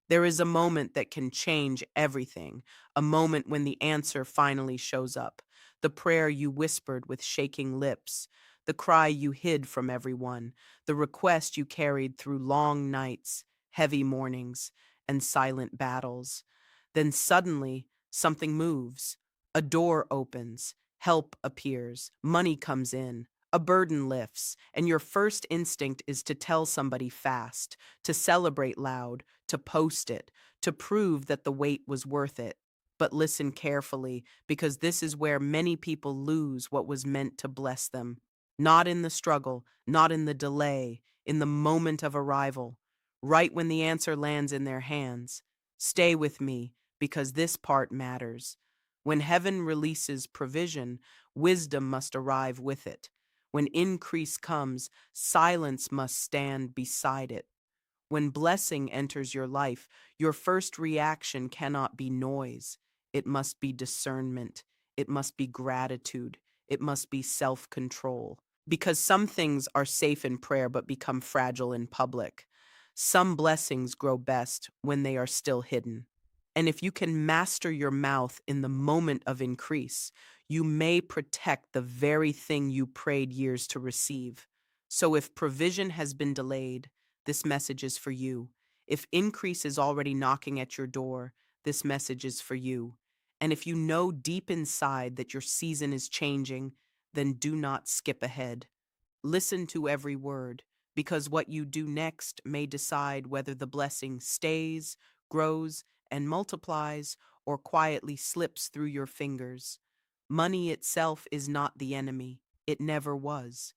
There is a moment that can change everything, a moment when the answer finally shows up. The prayer you whispered with shaking lips, the cry you hid from everyone, the request you carried through long nights, heavy mornings, and silent battles. Then suddenly, something moves. A door opens, help appears, money comes in, a burden lifts, and your first instinct is to tell somebody fast, to celebrate loud, to post it, to prove that the wait was worth it. But listen carefully, because this is where many people lose what was meant to bless them. Not in the struggle, not in the delay, in the moment of arrival, right when the answer lands in their hands. Stay with me, because this part matters. When heaven releases provision, wisdom must arrive with it. When increase comes, silence must stand beside it. When blessing enters your life, your first reaction cannot be noise. It must be discernment. It must be gratitude. It must be self control. Because some things are safe in prayer but become fragile in public. Some blessings grow best when they are still hidden. And if you can master your mouth in the moment of increase, you may protect the very thing you prayed years to receive. So if provision has been delayed, this message is for you. If increase is already knocking at your door, this message is for you. And if you know deep inside that your season is changing, then do not skip ahead. Listen to every word, because what you do next may decide whether the blessing stays, grows, and multiplies, or quietly slips through your fingers. Money itself is not the enemy. It never was.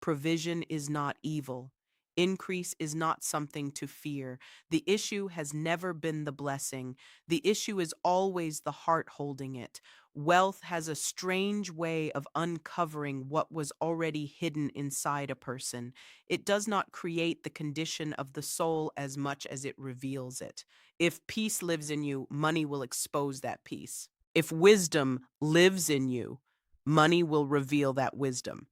Provision is not evil. Increase is not something to fear. The issue has never been the blessing. The issue is always the heart holding it. Wealth has a strange way of uncovering what was already hidden inside a person. It does not create the condition of the soul as much as it reveals it. If peace lives in you, money will expose that peace. If wisdom lives in you, money will reveal that wisdom.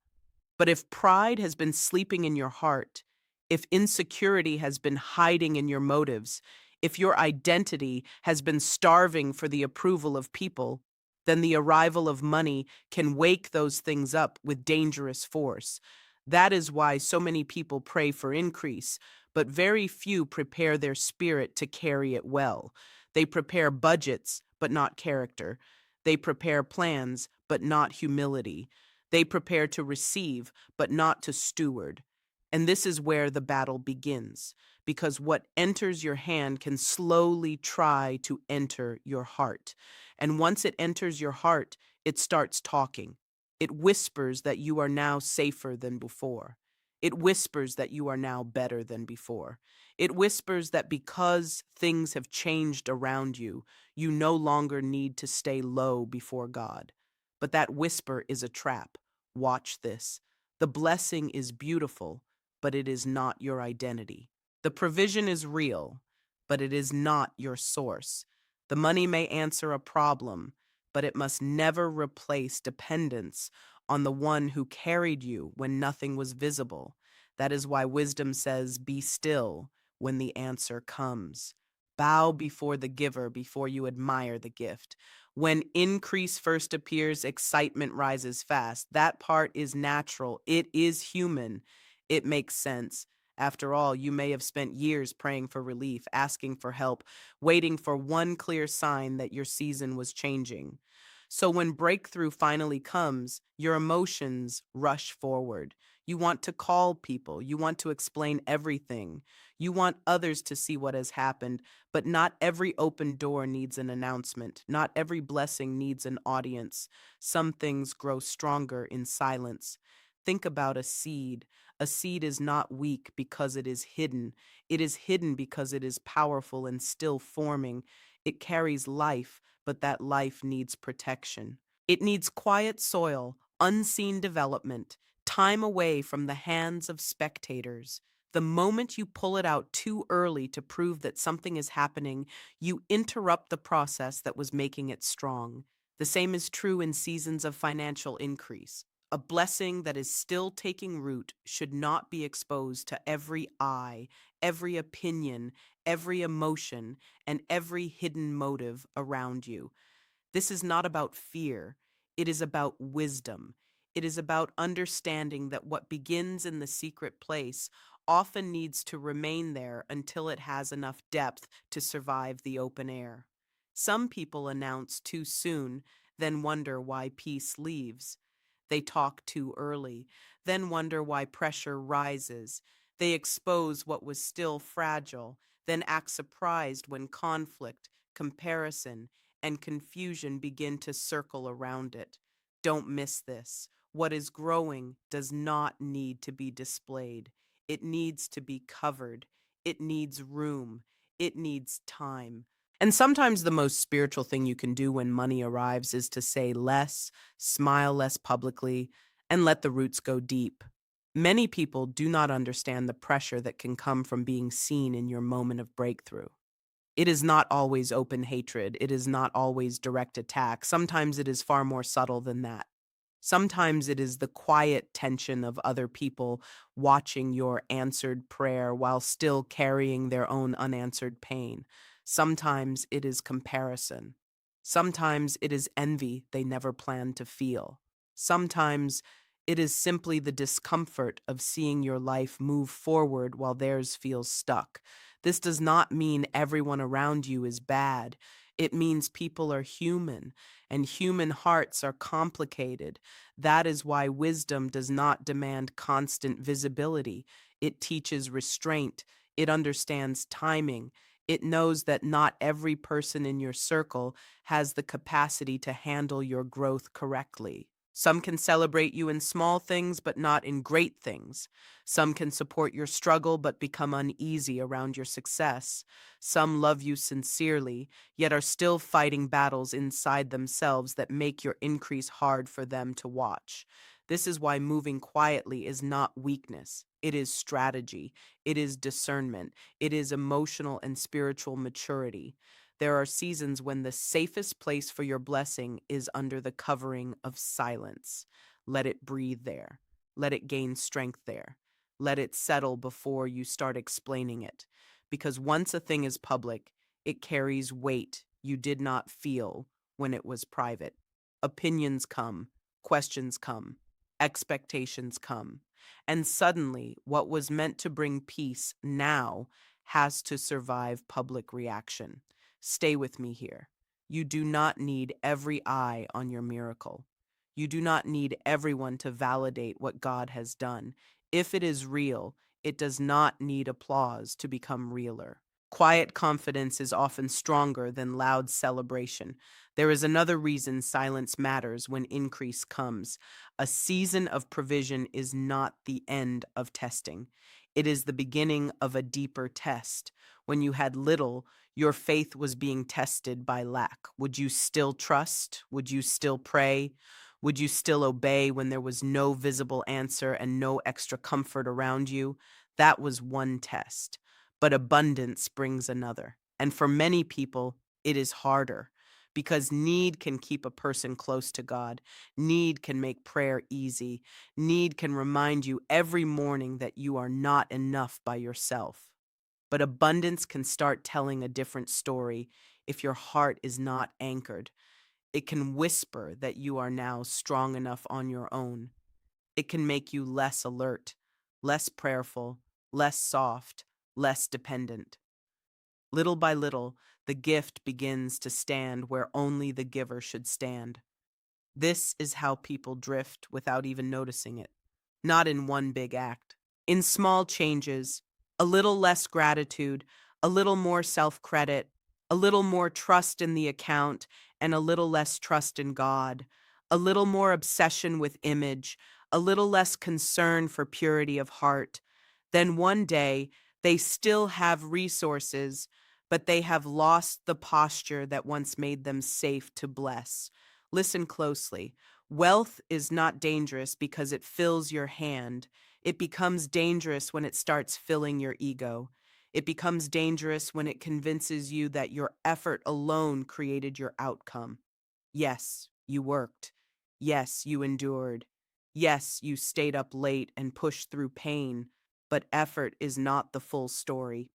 But if pride has been sleeping in your heart, if insecurity has been hiding in your motives, if your identity has been starving for the approval of people, then the arrival of money can wake those things up with dangerous force. That is why so many people pray for increase, but very few prepare their spirit to carry it well. They prepare budgets, but not character. They prepare plans, but not humility. They prepare to receive, but not to steward. And this is where the battle begins, because what enters your hand can slowly try to enter your heart. And once it enters your heart, it starts talking. It whispers that you are now safer than before. It whispers that you are now better than before. It whispers that because things have changed around you, you no longer need to stay low before God. But that whisper is a trap. Watch this. The blessing is beautiful, but it is not your identity. The provision is real, but it is not your source. The money may answer a problem, but it must never replace dependence on the one who carried you when nothing was visible. That is why wisdom says, be still when the answer comes. Bow before the giver before you admire the gift. When increase first appears, excitement rises fast. That part is natural. It is human. It makes sense. After all, you may have spent years praying for relief, asking for help, waiting for one clear sign that your season was changing. So when breakthrough finally comes, your emotions rush forward. You want to call people. You want to explain everything. You want others to see what has happened, but not every open door needs an announcement. Not every blessing needs an audience. Some things grow stronger in silence. Think about a seed. A seed is not weak because it is hidden. It is hidden because it is powerful and still forming. It carries life, but that life needs protection. It needs quiet soil, unseen development, time away from the hands of spectators. The moment you pull it out too early to prove that something is happening, you interrupt the process that was making it strong. The same is true in seasons of financial increase. A blessing that is still taking root should not be exposed to every eye, every opinion, every emotion, and every hidden motive around you. This is not about fear, it is about wisdom. It is about understanding that what begins in the secret place often needs to remain there until it has enough depth to survive the open air. Some people announce too soon, then wonder why peace leaves. They talk too early, then wonder why pressure rises. They expose what was still fragile, then act surprised when conflict, comparison, and confusion begin to circle around it. Don't miss this. What is growing does not need to be displayed. It needs to be covered. It needs room. It needs time. And sometimes the most spiritual thing you can do when money arrives is to say less, smile less publicly, and let the roots go deep. Many people do not understand the pressure that can come from being seen in your moment of breakthrough. It is not always open hatred. It is not always direct attack. Sometimes it is far more subtle than that. Sometimes it is the quiet tension of other people watching your answered prayer while still carrying their own unanswered pain. Sometimes it is comparison. Sometimes it is envy they never planned to feel. Sometimes it is simply the discomfort of seeing your life move forward while theirs feels stuck. This does not mean everyone around you is bad. It means people are human, and human hearts are complicated. That is why wisdom does not demand constant visibility. It teaches restraint. It understands timing. It knows that not every person in your circle has the capacity to handle your growth correctly. Some can celebrate you in small things, but not in great things. Some can support your struggle, but become uneasy around your success. Some love you sincerely, yet are still fighting battles inside themselves that make your increase hard for them to watch. This is why moving quietly is not weakness. It is strategy. It is discernment. It is emotional and spiritual maturity. There are seasons when the safest place for your blessing is under the covering of silence. Let it breathe there. Let it gain strength there. Let it settle before you start explaining it. Because once a thing is public, it carries weight you did not feel when it was private. Opinions come, questions come, expectations come. And suddenly, what was meant to bring peace now has to survive public reaction. Stay with me here. You do not need every eye on your miracle. You do not need everyone to validate what God has done. If it is real, it does not need applause to become realer. Quiet confidence is often stronger than loud celebration. There is another reason silence matters when increase comes. A season of provision is not the end of testing. It is the beginning of a deeper test. When you had little, your faith was being tested by lack. Would you still trust? Would you still pray? Would you still obey when there was no visible answer and no extra comfort around you? That was one test. But abundance brings another. And for many people, it is harder because need can keep a person close to God. Need can make prayer easy. Need can remind you every morning that you are not enough by yourself. But abundance can start telling a different story if your heart is not anchored. It can whisper that you are now strong enough on your own. It can make you less alert, less prayerful, less soft, less dependent. Little by little, the gift begins to stand where only the giver should stand. This is how people drift without even noticing it. Not in one big act. In small changes, a little less gratitude, a little more self credit, a little more trust in the account, and a little less trust in God, a little more obsession with image, a little less concern for purity of heart. Then one day, they still have resources, but they have lost the posture that once made them safe to bless. Listen closely. Wealth is not dangerous because it fills your hand. It becomes dangerous when it starts filling your ego. It becomes dangerous when it convinces you that your effort alone created your outcome. Yes, you worked. Yes, you endured. Yes, you stayed up late and pushed through pain. But effort is not the full story.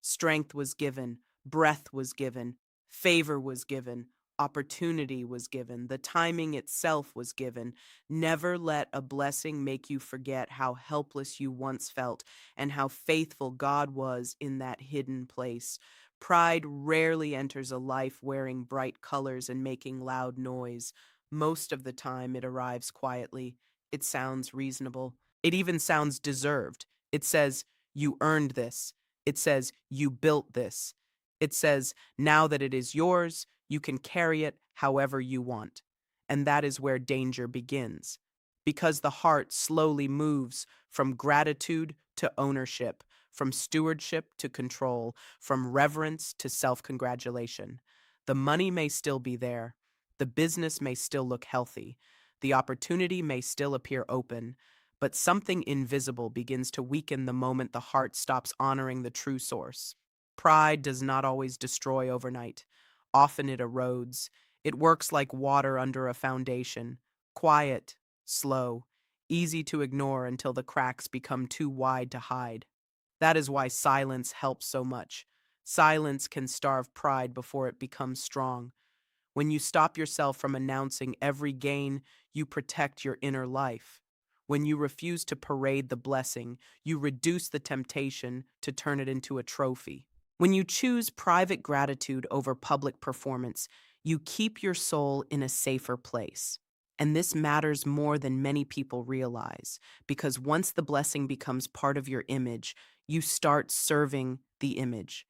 Strength was given, breath was given, favor was given, opportunity was given, the timing itself was given. Never let a blessing make you forget how helpless you once felt and how faithful God was in that hidden place. Pride rarely enters a life wearing bright colors and making loud noise. Most of the time, it arrives quietly. It sounds reasonable. It even sounds deserved. It says, "You earned this." It says, "You built this." It says, "Now that it is yours, you can carry it however you want." And that is where danger begins. Because the heart slowly moves from gratitude to ownership, from stewardship to control, from reverence to self congratulation. The money may still be there, the business may still look healthy, the opportunity may still appear open, but something invisible begins to weaken the moment the heart stops honoring the true source. Pride does not always destroy overnight. Often it erodes. It works like water under a foundation, quiet, slow, easy to ignore until the cracks become too wide to hide. That is why silence helps so much. Silence can starve pride before it becomes strong. When you stop yourself from announcing every gain, you protect your inner life. When you refuse to parade the blessing, you reduce the temptation to turn it into a trophy. When you choose private gratitude over public performance, you keep your soul in a safer place. And this matters more than many people realize, because once the blessing becomes part of your image, you start serving the image.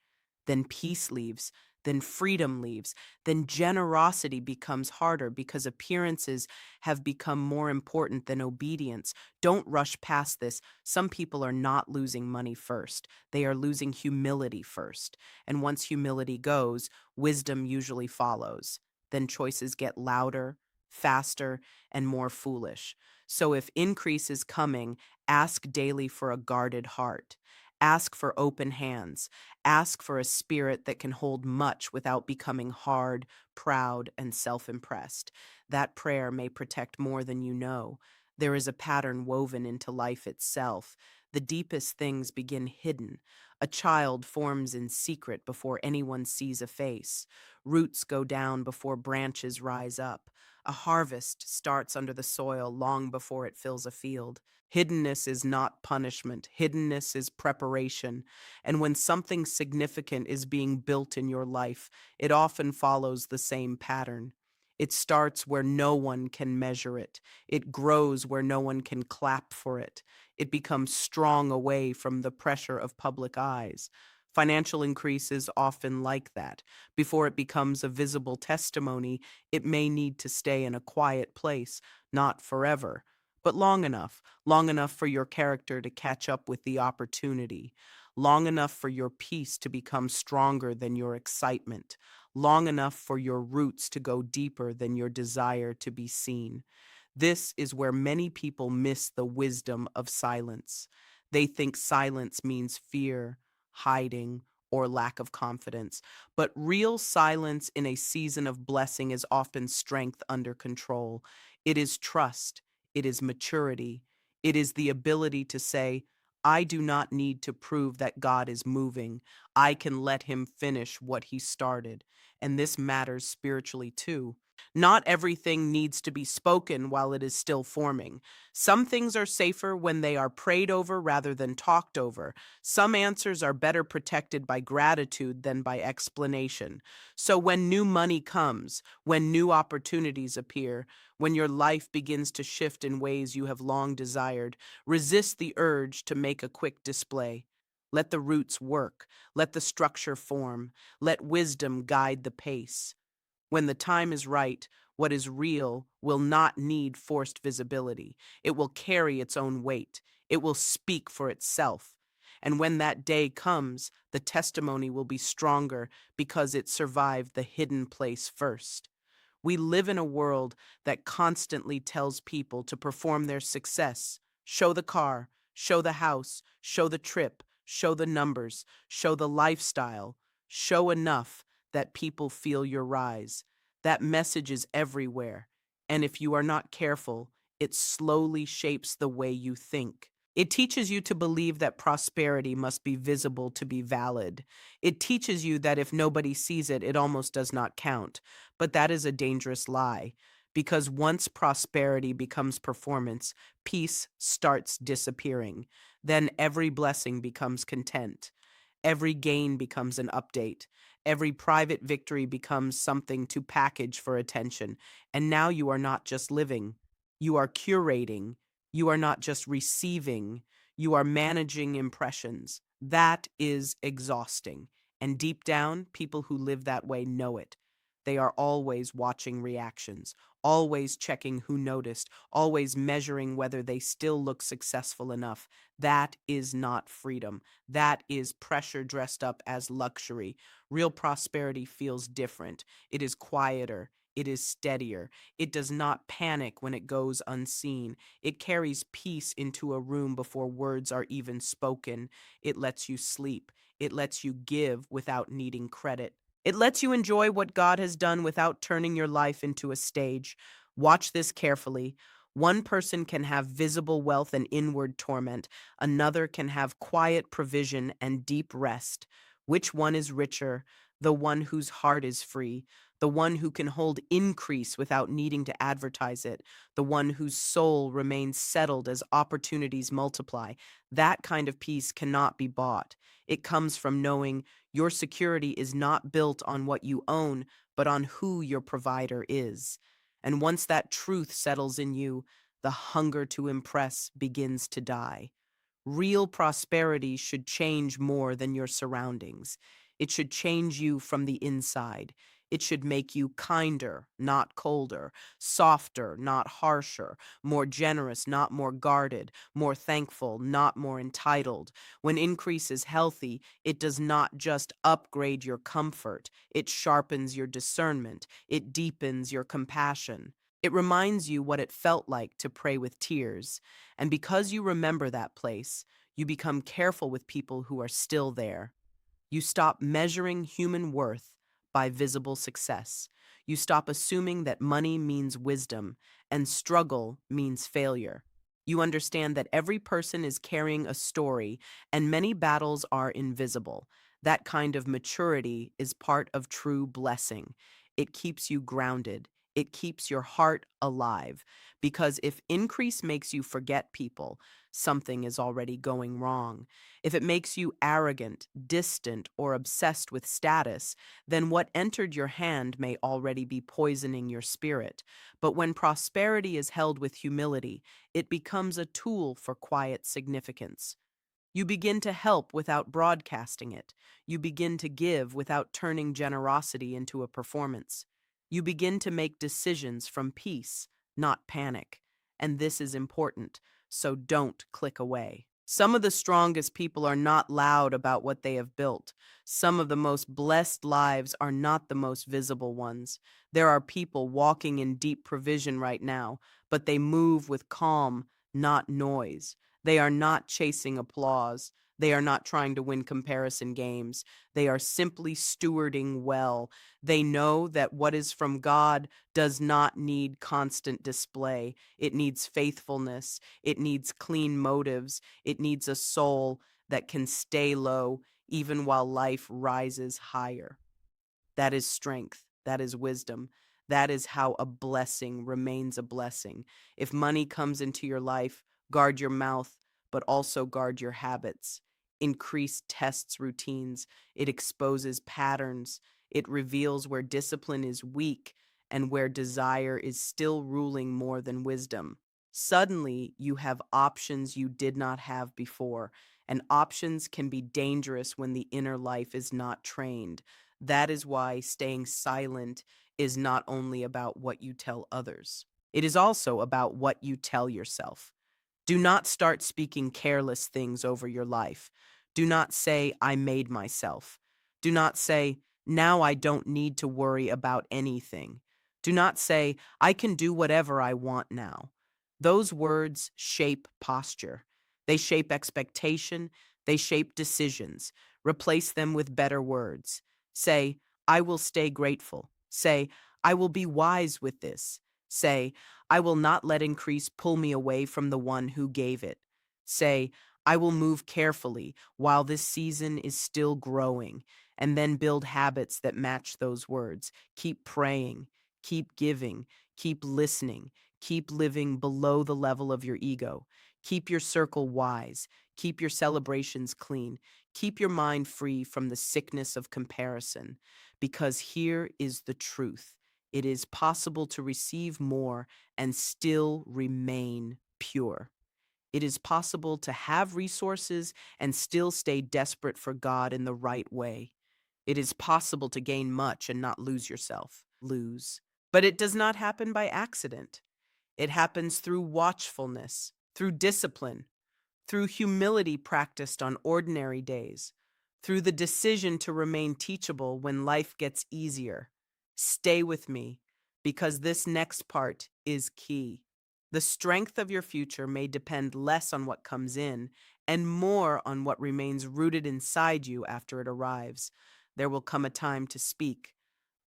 Then peace leaves, then freedom leaves, then generosity becomes harder because appearances have become more important than obedience. Don't rush past this. Some people are not losing money first, they are losing humility first. And once humility goes, wisdom usually follows. Then choices get louder, faster, and more foolish. So if increase is coming, ask daily for a guarded heart. Ask for open hands. Ask for a spirit that can hold much without becoming hard, proud, and self impressed. That prayer may protect more than you know. There is a pattern woven into life itself. The deepest things begin hidden. A child forms in secret before anyone sees a face. Roots go down before branches rise up. A harvest starts under the soil long before it fills a field. Hiddenness is not punishment. Hiddenness is preparation. And when something significant is being built in your life, it often follows the same pattern. It starts where no one can measure it. It grows where no one can clap for it. It becomes strong away from the pressure of public eyes. Financial increase is often like that. Before it becomes a visible testimony, it may need to stay in a quiet place, not forever, but long enough for your character to catch up with the opportunity, long enough for your peace to become stronger than your excitement, long enough for your roots to go deeper than your desire to be seen. This is where many people miss the wisdom of silence. They think silence means fear, hiding, or lack of confidence. But real silence in a season of blessing is often strength under control. It is trust. It is maturity. It is the ability to say, I do not need to prove that God is moving. I can let him finish what he started. And this matters spiritually too. Not everything needs to be spoken while it is still forming. Some things are safer when they are prayed over rather than talked over. Some answers are better protected by gratitude than by explanation. So when new money comes, when new opportunities appear, when your life begins to shift in ways you have long desired, resist the urge to make a quick display. Let the roots work. Let the structure form. Let wisdom guide the pace. When the time is right, what is real will not need forced visibility. It will carry its own weight. It will speak for itself. And when that day comes, the testimony will be stronger because it survived the hidden place first. We live in a world that constantly tells people to perform their success, show the car, show the house, show the trip, show the numbers, show the lifestyle, show enough that people feel your rise. That message is everywhere, and if you are not careful, it slowly shapes the way you think. It teaches you to believe that prosperity must be visible to be valid. It teaches you that if nobody sees it, it almost does not count. But that is a dangerous lie. Because once prosperity becomes performance, peace starts disappearing. Then every blessing becomes content. Every gain becomes an update. Every private victory becomes something to package for attention. And now you are not just living, you are curating. You are not just receiving, you are managing impressions. That is exhausting. And deep down, people who live that way know it. They are always watching reactions, always checking who noticed, always measuring whether they still look successful enough. That is not freedom. That is pressure dressed up as luxury. Real prosperity feels different. It is quieter. It is steadier. It does not panic when it goes unseen. It carries peace into a room before words are even spoken. It lets you sleep. It lets you give without needing credit. It lets you enjoy what God has done without turning your life into a stage. Watch this carefully. One person can have visible wealth and inward torment. Another can have quiet provision and deep rest. Which one is richer? The one whose heart is free, the one who can hold increase without needing to advertise it, the one whose soul remains settled as opportunities multiply. That kind of peace cannot be bought. It comes from knowing your security is not built on what you own, but on who your provider is. And once that truth settles in you, the hunger to impress begins to die. Real prosperity should change more than your surroundings. It should change you from the inside. It should make you kinder, not colder, softer, not harsher, more generous, not more guarded, more thankful, not more entitled. When increase is healthy, it does not just upgrade your comfort, it sharpens your discernment, it deepens your compassion. It reminds you what it felt like to pray with tears. And because you remember that place, you become careful with people who are still there. You stop measuring human worth by visible success. You stop assuming that money means wisdom and struggle means failure. You understand that every person is carrying a story and many battles are invisible. That kind of maturity is part of true blessing. It keeps you grounded. It keeps your heart alive. Because if increase makes you forget people, something is already going wrong. If it makes you arrogant, distant, or obsessed with status, then what entered your hand may already be poisoning your spirit. But when prosperity is held with humility, it becomes a tool for quiet significance. You begin to help without broadcasting it. You begin to give without turning generosity into a performance. You begin to make decisions from peace, not panic. And this is important, so don't click away. Some of the strongest people are not loud about what they have built. Some of the most blessed lives are not the most visible ones. There are people walking in deep provision right now, but they move with calm, not noise. They are not chasing applause. They are not trying to win comparison games. They are simply stewarding well. They know that what is from God does not need constant display. It needs faithfulness. It needs clean motives. It needs a soul that can stay low even while life rises higher. That is strength. That is wisdom. That is how a blessing remains a blessing. If money comes into your life, guard your mouth, but also guard your habits. Increase tests routines. It exposes patterns. It reveals where discipline is weak and where desire is still ruling more than wisdom. Suddenly, you have options you did not have before, and options can be dangerous when the inner life is not trained. That is why staying silent is not only about what you tell others, it is also about what you tell yourself. Do not start speaking careless things over your life. Do not say, I made myself. Do not say, now I don't need to worry about anything. Do not say, I can do whatever I want now. Those words shape posture. They shape expectation. They shape decisions. Replace them with better words. Say, I will stay grateful. Say, I will be wise with this. Say, I will not let increase pull me away from the one who gave it. Say, I will move carefully while this season is still growing, and then build habits that match those words. Keep praying, keep giving, keep listening, keep living below the level of your ego. Keep your circle wise, keep your celebrations clean, keep your mind free from the sickness of comparison. Because here is the truth: it is possible to receive more and still remain pure. It is possible to have resources and still stay desperate for God in the right way. It is possible to gain much and not lose yourself. Lose. But it does not happen by accident. It happens through watchfulness, through discipline, through humility practiced on ordinary days, through the decision to remain teachable when life gets easier. Stay with me, because this next part is key. The strength of your future may depend less on what comes in and more on what remains rooted inside you after it arrives. There will come a time to speak,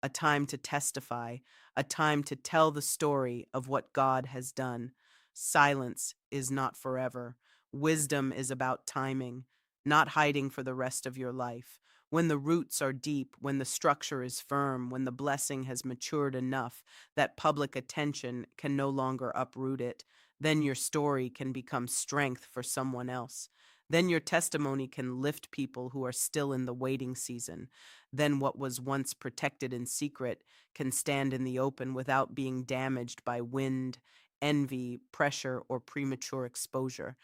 a time to testify, a time to tell the story of what God has done. Silence is not forever. Wisdom is about timing, not hiding for the rest of your life. When the roots are deep, when the structure is firm, when the blessing has matured enough that public attention can no longer uproot it, then your story can become strength for someone else. Then your testimony can lift people who are still in the waiting season. Then what was once protected in secret can stand in the open without being damaged by wind, envy, pressure, or premature exposure.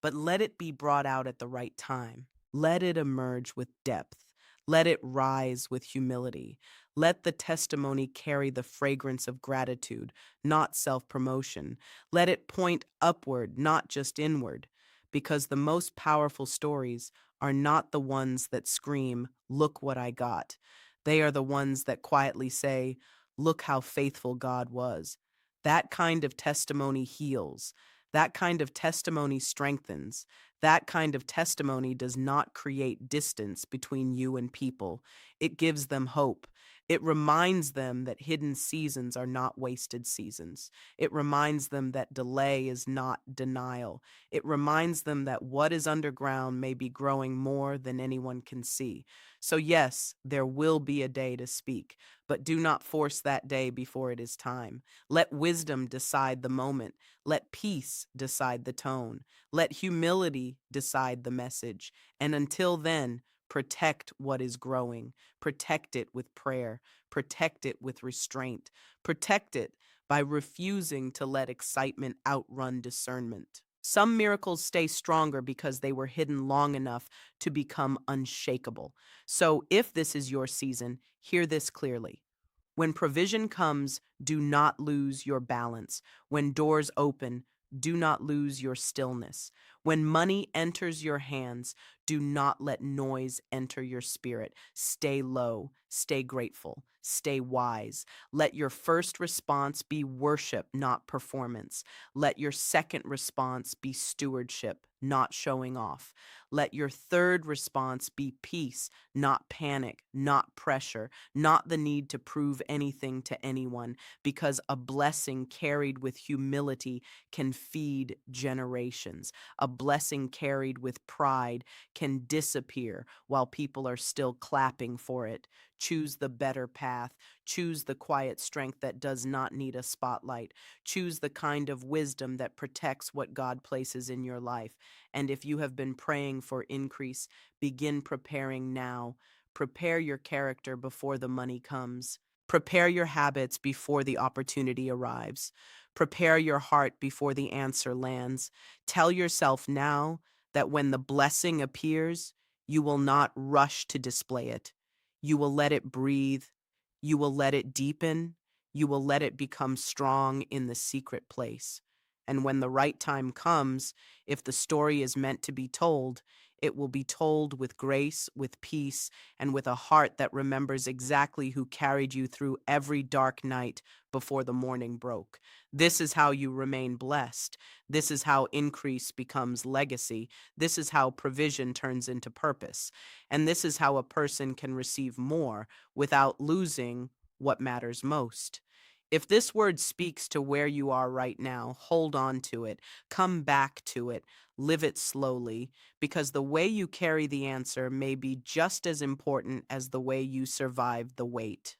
But let it be brought out at the right time. Let it emerge with depth. Let it rise with humility. Let the testimony carry the fragrance of gratitude, not self promotion. Let it point upward, not just inward. Because the most powerful stories are not the ones that scream, "Look what I got." They are the ones that quietly say, "Look how faithful God was." That kind of testimony heals. That kind of testimony strengthens. That kind of testimony does not create distance between you and people. It gives them hope. It reminds them that hidden seasons are not wasted seasons. It reminds them that delay is not denial. It reminds them that what is underground may be growing more than anyone can see. So, yes, there will be a day to speak, but do not force that day before it is time. Let wisdom decide the moment. Let peace decide the tone. Let humility decide the message. And until then, protect what is growing. Protect it with prayer. Protect it with restraint. Protect it by refusing to let excitement outrun discernment. Some miracles stay stronger because they were hidden long enough to become unshakable. So, if this is your season, hear this clearly. When provision comes, do not lose your balance. When doors open, do not lose your stillness. When money enters your hands, do not let noise enter your spirit. Stay low, stay grateful, stay wise. Let your first response be worship, not performance. Let your second response be stewardship, not showing off. Let your third response be peace, not panic, not pressure, not the need to prove anything to anyone, because a blessing carried with humility can feed generations. A blessing carried with pride can disappear while people are still clapping for it. Choose the better path. Choose the quiet strength that does not need a spotlight. Choose the kind of wisdom that protects what God places in your life. And if you have been praying for increase, begin preparing now. Prepare your character before the money comes. Prepare your habits before the opportunity arrives. Prepare your heart before the answer lands. Tell yourself now that when the blessing appears, you will not rush to display it. You will let it breathe. You will let it deepen. You will let it become strong in the secret place. And when the right time comes, if the story is meant to be told, it will be told with grace, with peace, and with a heart that remembers exactly who carried you through every dark night before the morning broke. This is how you remain blessed. This is how increase becomes legacy. This is how provision turns into purpose. And this is how a person can receive more without losing what matters most. If this word speaks to where you are right now, hold on to it, come back to it, live it slowly, because the way you carry the answer may be just as important as the way you survive the wait.